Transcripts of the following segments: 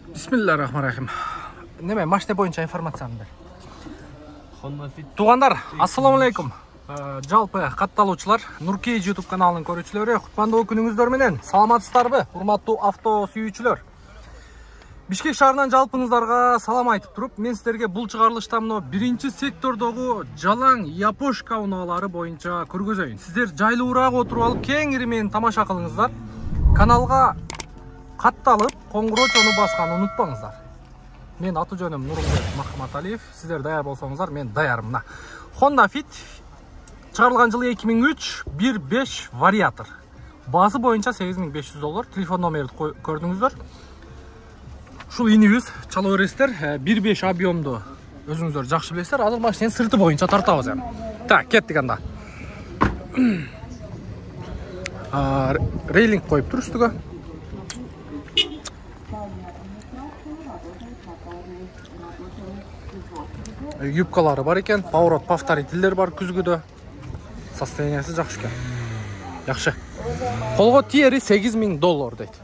Bismillahirrahmanirrahim. Неме машина боюнча информацияны бер. Тугандар, ассаламу алейкум. Жалпы катталуучулар, Нуркей YouTube каналынын көрүүчүлөрү, кутмандуу күнүңүздөр менен. Саламатсыздарбы, урматтуу авто сүйүүчүлөр? Бишкек шаарынан жалпыңыздарга салам айтып туруп, мен сиздерге бул чыгарылышта мына биринчи сектордогу жалаң япошка унаалары боюнча көргөзөйүн. Сиздер жайлуураак отуруп алып, кеңири менен тамаша кылыңыздар. Каналга катталып, коңгурочону басканды унутпаңыздар. Мен аты жөнүм Нурбек Махматалиев. Сиздер даяр болсоңуздар, мен даярмын. Honda Fit чыгарылган жылы 2003, 1.5 вариатор. Базы боюнча $8500. Телефон номерди көрдүңүздөр. Ушул инибиз чала бересиздер. 1.5 объемду өзүңүздөр жакшы билесиздер. Азыр машинанын сырты боюнча тартабыз эми. Так, кеттик анда. Рейлинг коюп тур үстүгө. Юбкалары бар екен, поворот повторительдер бар күзгүдө. Состояниясы жакшы экен. Жакшы. Колго тиери $8000 дейт.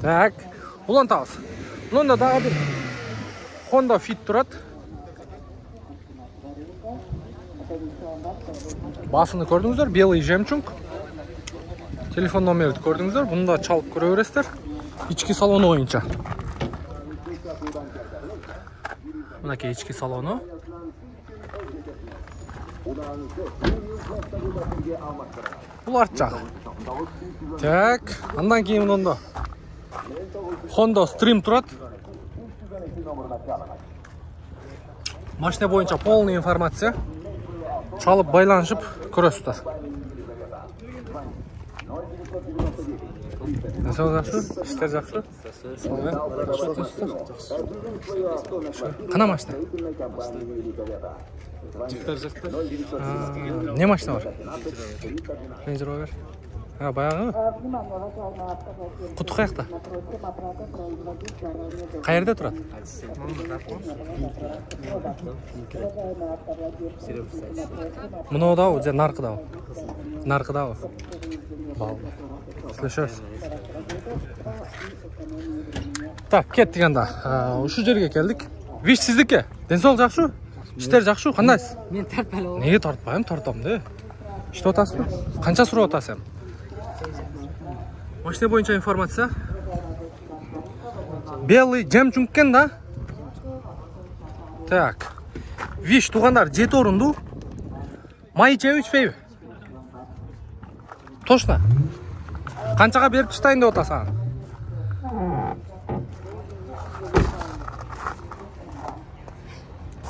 Так, улантабыз. Мында дагы бир Honda Fit турат. Басыны көрдүңүздөр, белый жемчуг. Телефон номерди көрдүңүздөр, мында чалып көрө бересиздер. Ички салону боюнча. Мынакей ички салону. Бул арт жагы. Так, андан кийин мында Honda Stream турат. Машина боюнча полный информация. Чалып байланышып көрөсүздөр. Насыл жакшы? Иштер жакшы? Кана машина? Не машина бар? Range Rover. Баягы? Куту каякта? Каерде турат? Мынау же наркыдабы? Наркыдабы? Слышишь? Так, кеттик анда. Ушу жерге келдик. Виш сиздики? Денсаулык жакшы? Иштер жакшы? Кандайсыз? Мен тартпайлы. Неге тартпайм? Тартам да. Иштеп атасызбы? Канча сурап атасың? Машина боюнча информация. Белый жемчуг экен да? Так. Виш тугандар 7 орунду. Май ичеби ичпейби? Точно. Канчага берип таштайын деп атасың?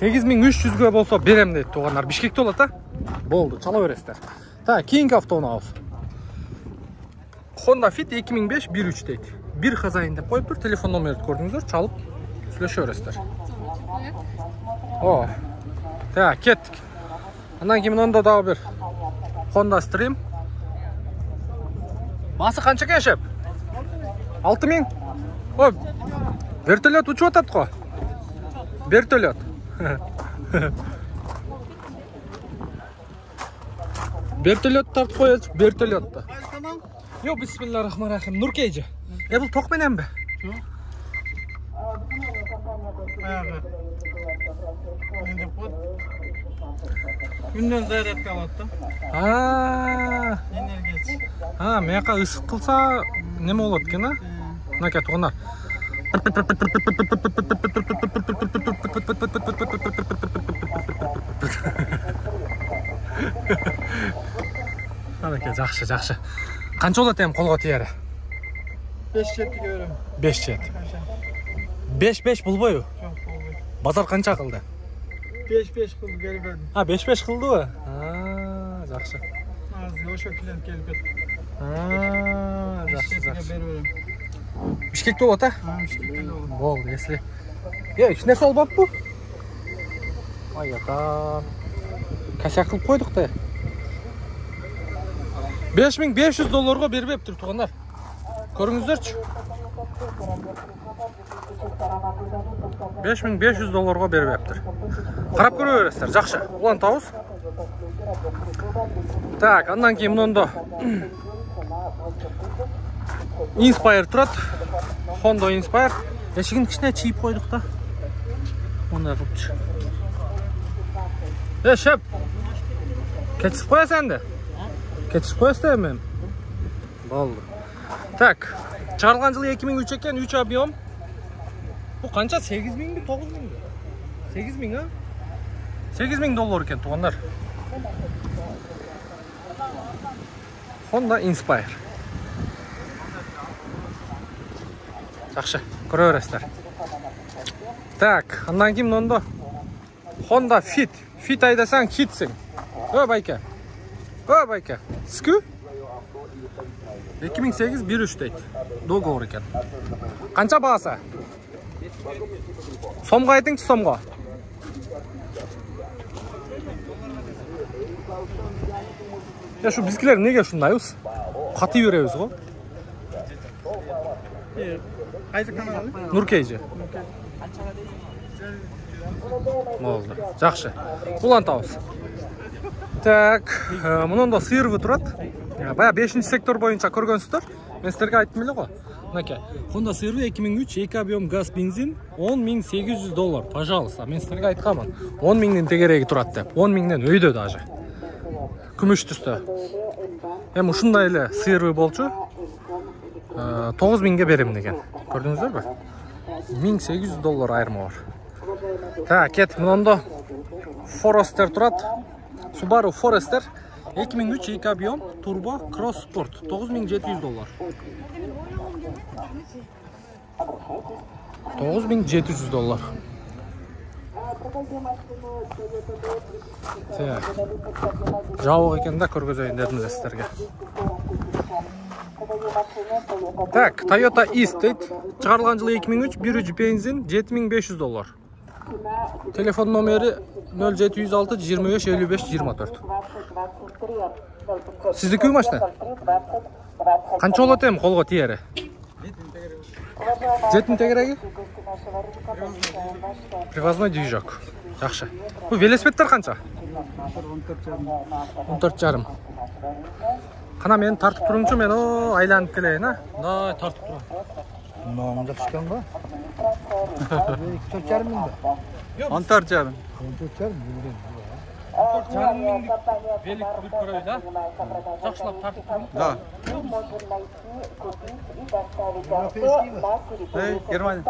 $8300 болсо берем дейт тугандар. Бишкекте болот, а? Болду, чала бересиздер. Так, кийинки автоунаабыз. Honda Fit 2005 1.3 дейт. Бир хозяин деп коюп тур, телефон номерди көрдүңүздөр, чалып сүйлөшө бересиздер. О. Так, кеттик. Андан кийин мында дагы бир Honda Stream. Басы канча кешеп? 6000? Ой, вертолет учуп атат го. Вертолет. Вертолет тартып коёбуз, вертолетто. Yo, bismillahirrahmanirrahim. Nurkeyci. Bul tok menenbe? Yok. Günden zayirat kalıttım. Ha, meyaka ısık kılsa ne mi olur ki ne? Ne ket onlar? Hadi ki, жақшы. Qancha oladi ham qo'lga tiyari? 5 jet görüm. 5 jet. 5 bulboyu. Bozor qancha qildi? 5 qildi berib berdim. Ha, 5 qildi-ku. Ha, yaxshi. Hozir o'sha klient kelib ketdi. Ha, yaxshi. Berib berdim. Bishkekda bo'ldi? Ha, Bishkekda bo'ldi. Bo'ldi, esli. Hech narsa olib bu? Ay ata. Kasak qilib qo'ydik-da. $5500 berip tur tuğanlar. Көрүңүздөрчү. $5500 бериптир. Карап көрө бересиздер. Жакшы. Улантабыз. Так, андан кийин мында Inspire турат. Honda Inspire Эшигин кичине чийип койдук да. Мындай кылыпчы. Шеп. Кетип коясың энди? Кетип коясың эми? Болду. Так, чыгарылган жылы 2003 экен, 3 объем. Бу канча? 8.000 9.000? 8.000 а? 8.000 доллар екен туғандар. Honda Inspire. Жақшы, көре бересіздер. Так, андан кейін мынанда Honda Fit. Fit айдасаң хитсің. Байке. Байке. Скү? 2008 1.3 дейді. Договор екен. Қанша бағасы? Сомға айтыңшы, сомға. Шу бізгілер неге шындайыз? Қаты береміз ғой? Қайсы каналы? Нуркейжі. Болды. Жақшы. Бұлан тауыз. Так, мұнында сыйырвы тұрады. Бая 5-ші сектор бойынша көргенсіздер. Мен сіздерге айттым еле ғой. Honda сыйырвы 2003, 2 объем газ бензин, $10.800. Пожалуйста, мен сіздерге айтқамын. 10.000-ден тегереги тұрады деп. 10.000-ден өйді даже. Күміш түсті. Hem ушундай эле сыйырвы болчу. 9.000-ге берем деген. Көрдүңүздөр бе? $1.800 айырма бар. Так, кет, мынанда Forester турат. Subaru Forester 2003 2 объем турбо Cross Sport $9.700. $9.700. Жауық екен да көргізейін дедім сіздерге. Так, Toyota East дейді. Шығарылған жылы 2003, 1.3 бензин $7.500. Телефон номері 0706 25 55 24. Сіздікі машина? Қанша болады ем қолға тиері? 7 тегереги? Привозной движок. Жақшы. Бұл велосипедтер қанша? 14,5. Қана мен тартып тұрыңшы, мен айланып келейін, а? Да, тартып тұрам. Мынауың жақшықан ба? 14,5 мың да? 14,5. 14,5 Жарымыңды велик бүт көрөй, да? Жақшылап тартып тұрым? Да. Германия.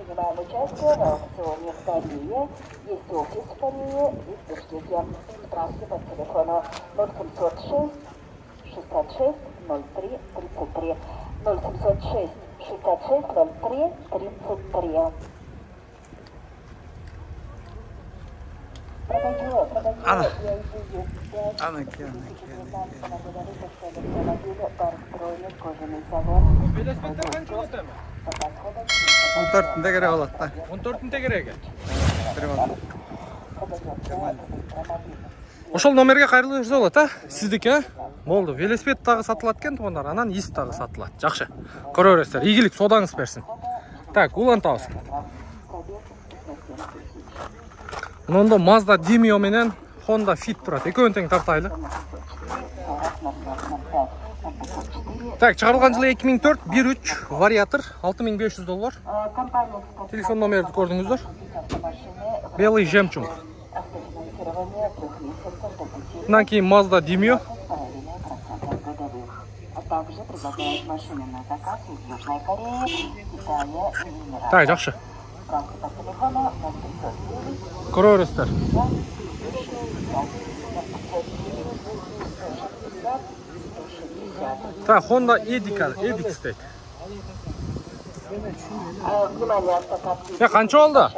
Принимаем участие в аукционе в Корее. Есть офис в Корее. И пришлите. Здравствуйте по телефону 0706 66 03 33. 0706 66 03 33. Ana. Велосипедтер қанша болады ме? 14 тегереги болот да. 14 тегереги. Привозной. Ошол номерге кайрылып жүрсө болот, а? Сиздики, а? Болду. Велосипед дагы сатылат экен, тугандар. Анан ис дагы сатылат. Жакшы. Көрө бересиздер. Ийгилик, содаңыз берсин. Так, улантабыз. Мында Mazda Demio менен Honda Fit турат. Экөөнүн тең тартайлы. Так, чыгарылган жылы 2004, 1.3 вариатор, $6.500. Телефон номерди көрдүңүздөр. Белый жемчуг. Андан кийин Mazda Demio. Так, жакшы. Көрө бересиздер. Так, Honda Edix дейт. Канча болду?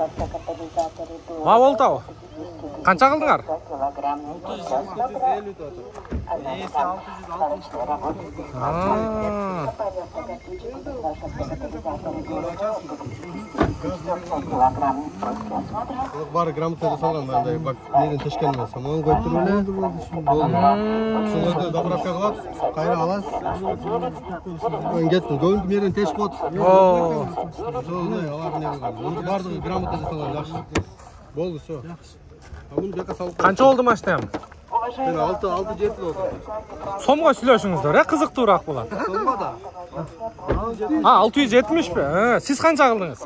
Ма болду? Канча кылдыңар? 660. Бар грамотно жасалган, мындай бак неден тешкен эмес. Муну коюп туруп эле. Ошондо заправка кылат, кайра аласыз. Мен кеттим, көбүнчө мерден теш болот. Ошондой алар не кылган. Бардыгы грамотно жасалган, жакшы. Болду, всё. Муну жака салып. Канча болду машинам? 6-7 болду. Сомго сүйлөшүңүздөр, кызыктуураак болот. Сомго да. Ha, 670 mi? Siz qancha qildingiz?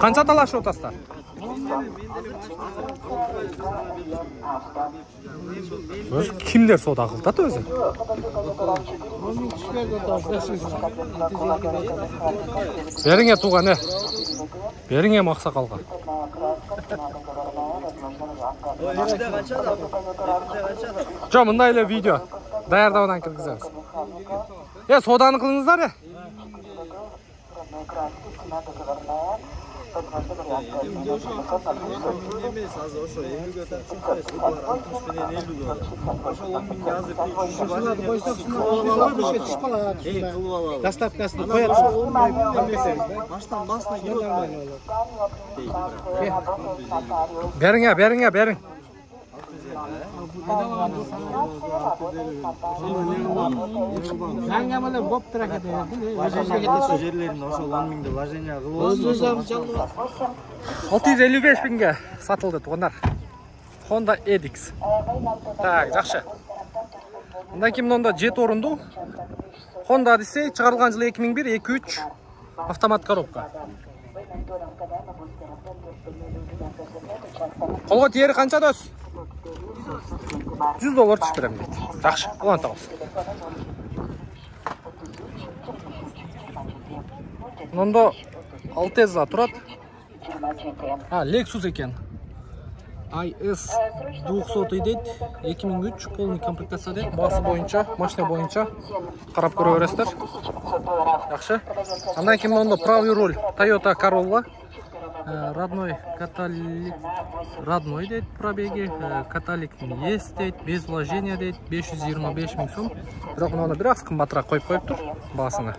Qancha talashib o'tasizlar? O'zi kimdir savdo qildi o'zi? Bering tug'ani. Bering ham oqsoqolga. Jo, bundaylar video tayyorlabdan kirgizamiz. Savdoni qilingizlar. Dostavkasini qo'yasiz. Boshdan bosna Bering. Yangi mana bo'p turakada. Yerlerini o'sha 10 mingda vajeniya qilib o'zimiz 655 mingga sotildi to'g'onlar. Honda Edix. Tak, yaxshi. Undan keyin bunda jet o'rindu. Honda desa, chiqarilgan yil 2001-23 avtomat korobka. Qolgan yeri qancha do'st? $100 tushib beraman deydi. Yaxshi, quvonta olsin. Bunda 6 eza turadi. Ha, Lexus ekan. IS 900 deydi. 2003 полный komplektatsiya deydi. Basi bo'yicha, mashina bo'yicha qarab ko'raverasizlar. Yaxshi. Undan keyin bunda правый руль Toyota Corolla. Родной deydi пробеги, каталик есть deydi, без вложения deydi, 525 ming so'm. Biroq buni biroz qimmatroq qo'yib tur basini.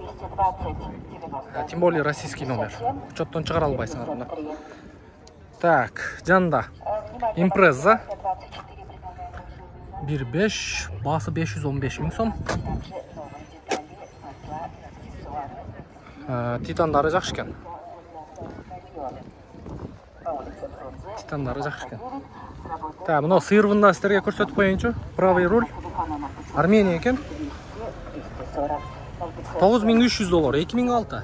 Тем более российский номер. Учетdan chiqara olmaysan buni. Так, janda Impreza 1.5, basi 515 ming so'm. Titanlari yaxshi ekan. Titanlari yaxshi ekan. Ta, buni sirvindan sizlarga ko'rsatib qo'yaychi. Правый руль. Armeniya ekan. $9300, 2006.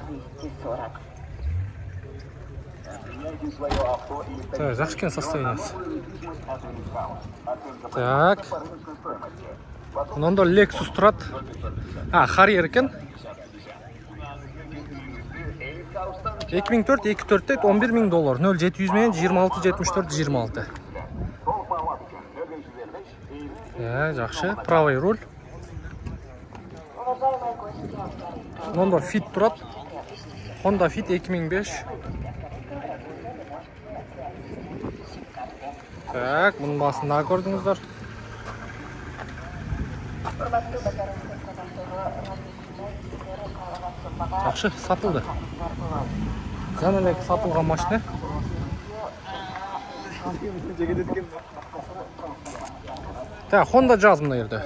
Так, yaxshi ekan состоянияsi. Так. Bunda Lexus turadi. Ha, Harrier ekan. 2004 deydi, $11 ming. 0700 men 267426. Yaxshi, правый руль. Bunda Fit turadi. Honda Fit 2005. Так, bunun basında gördünüzler. Yaxshi, satıldı. Zanalek satılgan maşina. Ta, Honda Jazz bunda yerде.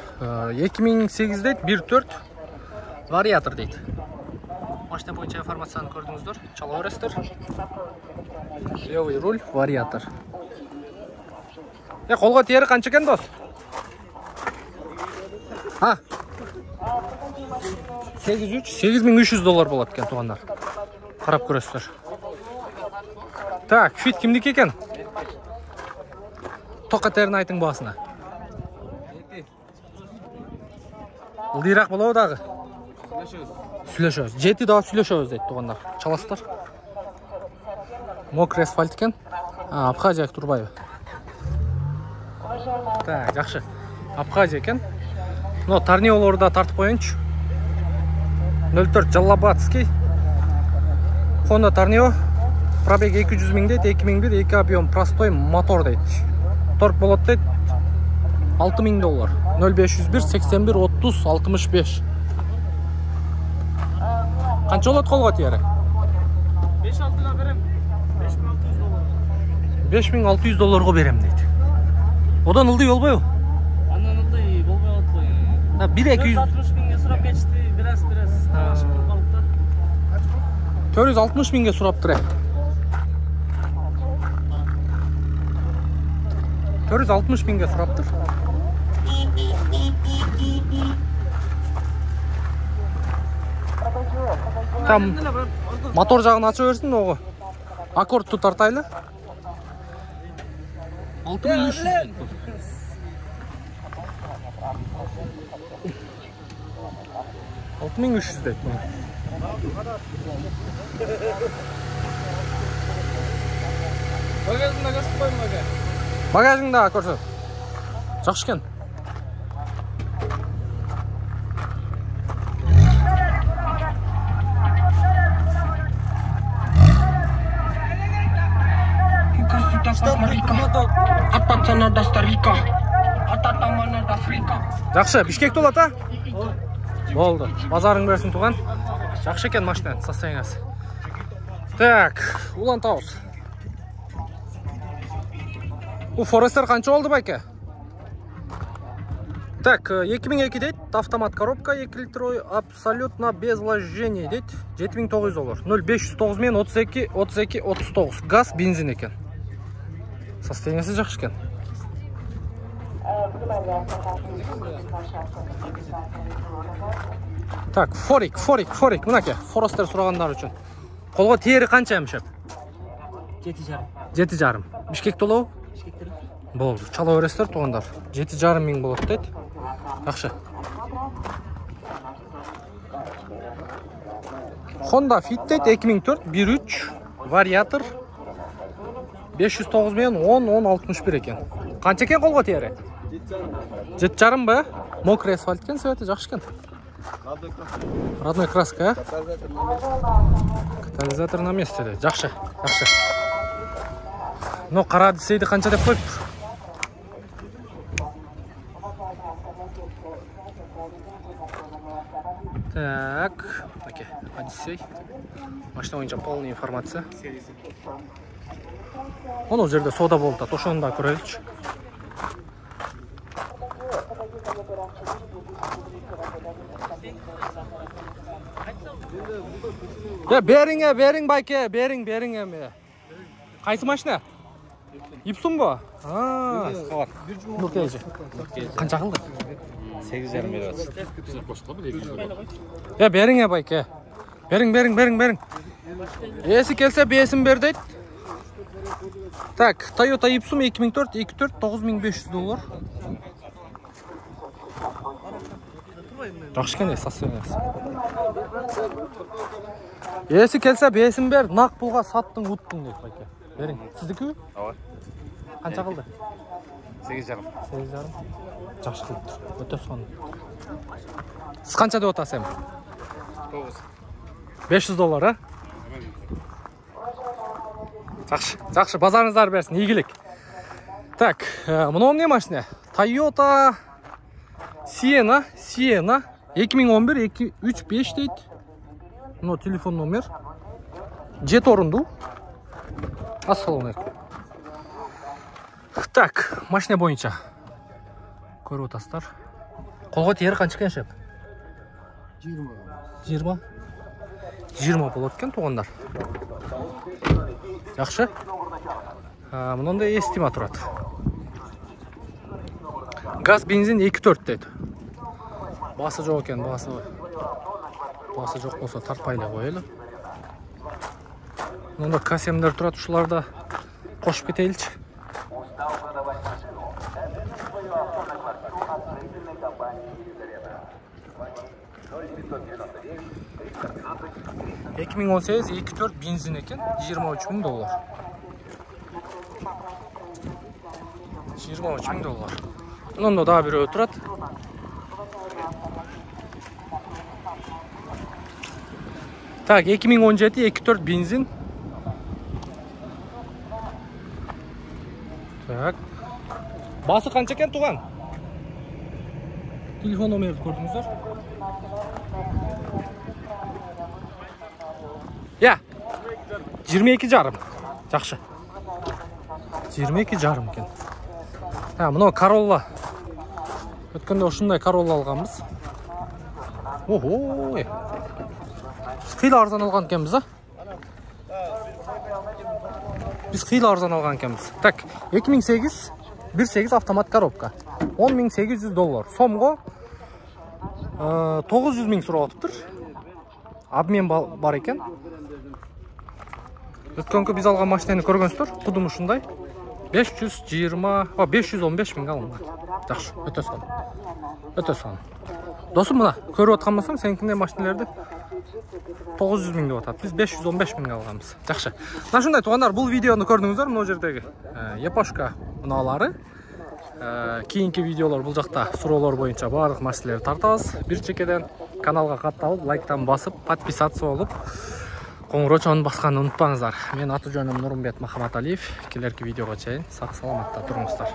2008 deydi, 1.4 variator deydi. Maşina boyunca informasyonu gördünüzdür. Çalaverasizlar. Levый руль, variator. Qo'lga teri qancha ekan do'st? Ha. $8300 bo'ladi ekan to'g'onlar. Qarab ko'rasizlar. Tak, Fit kimniki ekan? To'qa terini ayting bahsini. Ildiroq bo'laveradi. Сүйлөшөбүз. Жети да сүйлөшөбүз дейт тугандар. Чаласыздар. Мокрый асфальт экен. Абхазия Турбаева. Так, жакшы. Абхазия экен. Но Тарниолорда тартып коеюнчу. 04 Жаллабадский. Honda Tarnio. Пробег 200 миң дейт, 2001, 2 объем, простой мотор дейт. Торг болот дейт. $6000. 0501 81 30 65. Qancha oladi qolgan teri? 5-6 ga berem. $5600. $5600 berem deydi. Odan ıldı bolбойбу? Андан ылды болбой атпай. Ha 1-200 460 миңге сурап кетишти, biraz талашып калды. 460 миңге сурап тур. 460 миңге сұраптыр. Там мотор жағын ачып берсін, оғы. Аккордты тартайлы. 6300. 6300 deyip bunu. Bagajında gaz koyma bagaj. Bagajыңда көрсі. Жақшы екен. Жақшы, Бишкекте болады, а? Болды. Базарың берсін туған. Жақшы екен машина, состояниясы. Так, Улан Таус. Bu Forester қанша oldu байке? Так, 2002 дейді, автомат коробка, 2 литр ой, абсолютно без вложений дейді, $7900. 0509 мен 32-39. Газ, бензин екен. Состояниясы жақсы екен. Так, Форик. Мұнаке, Forester сұрағандар үшін. Қолға тері қанша әмшеп? 7,5. Бишкекте олау? Болды, чала өрестер туғандар. 7,5 мың болады дейді. Жақшы. Honda Fit дейді, 2004, 1.3, вариатор. 509 мен 10-61 екен. Қанша екен қолға тері? 7,5 ба? Мокрый асфальт екен, сөйті жақшы екен. Родной краска, катализатор на месте дейді. Жақшы. Но қара десейді қанша деп қойып? Так, окей, Одиссей. Машина бойынша полная информация. Ол жерде сода болды, ошоны да көрелікші. Берің байке, берің әме. Қайсы машина? Ипсум ба? Бұл кейжі. Қанша қылды? 8,5 береді. Берің байке. Берің. Есі келсе бесін бер дейді. Так, Toyota Ipsum 2004, 2.4, $9500. Жақшы екен, состояниясы. Есі келсе бесін бер, нақ пұлға саттың, ұттың дейді байке. Берің. Сіздікі бі? Қанша қылды? 8,5. Жақшы қылды. Өте соны. Сіз қанша деп отасым? $500, а? Жақшы, базарыңыздар берсін, игілік. Так, мұнау не машина? Toyota Sienna 2011-235 дейді. Мұнау телефон номер. Жет орынду. Ассалаумалейкум. Так, машина бойынша. Көріп отастар. Қолға тері қанша екен шеп? 20 болады екен туғандар. Жақшы. Мұнда естима тұрады. Газ, бензин 2.4 дейді. Басы жоқ екен, басы жоқ болса тартпайлы қойылы. Мұнда касемдер тұрады, ұшыларда қошып кетейлші. $2018 2.4 бензин екен, $23,000. $23,000. Мұнда да бір өтірат. Так, 2017 2.4 бензин. Так. Басы қанша екен туған? Телефон номерді көрдіңіздер? 22,5. Жақшы. 22,5 екен. Мұнау Corolla. Өткенде ұшындай Corolla алғанбыз. Ой. Біз қиыл арзан алған екенбіз, а? Так, 2008 1.8 автомат коробка. 10.800 доллар. Сомго 900 миң сурап атыптыр. Обмен бар екен. Өткөнкү биз алган машинаны көргөнсүздөр. Кудум ушундай. 515 миңге алынган. Жакшы, өтө сонун. Өтө сонун. Досум, мына көрүп аткан болсоң, сенкиндей машиналарды 900 миң деп атат. Биз 515 миңге алганбыз. Жакшы. Мына ушундай туугандар, бул видеону көрдүңүздөр, мына жердеги япошка унаалары. Кийинки видеолор бул жакта суроолор боюнча баардык маселелерди тартабыз. Бир чекеден каналга катталып, лайктан басып, подписаться болуп, коңгуроо чоңун басканды унутпаңыздар. Мен аты жөнүм Нурмбет Махаматалиев. Келерки видеого чейин сак саламатта туруңуздар.